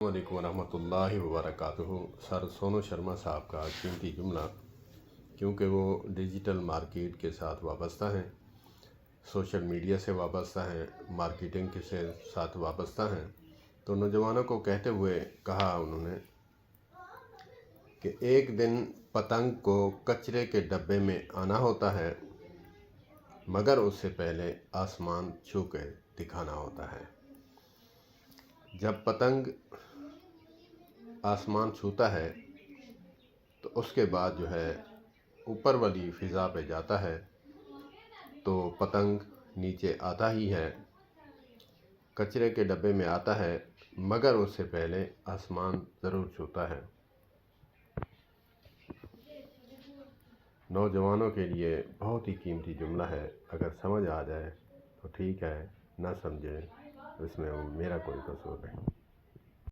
السلام علیکم ورحمۃ اللہ وبرکاتہ۔ سر سونو شرما صاحب کا قیمتی جملہ، کیونکہ وہ ڈیجیٹل مارکیٹ کے ساتھ وابستہ ہیں، سوشل میڈیا سے وابستہ ہیں، مارکیٹنگ کے ساتھ وابستہ ہیں، تو نوجوانوں کو کہتے ہوئے کہا انہوں نے کہ ایک دن پتنگ کو کچرے کے ڈبے میں آنا ہوتا ہے، مگر اس سے پہلے آسمان چھو کے دکھانا ہوتا ہے۔ جب پتنگ آسمان چھوتا ہے تو اس کے بعد اوپر والی فضا پہ جاتا ہے تو پتنگ نیچے آتا ہی ہے، کچرے کے ڈبے میں آتا ہے، مگر اس سے پہلے آسمان ضرور چھوتا ہے۔ نوجوانوں کے لیے بہت ہی قیمتی جملہ ہے، اگر سمجھ آ جائے تو ٹھیک ہے، نہ سمجھے اس میں میرا کوئی قصور نہیں۔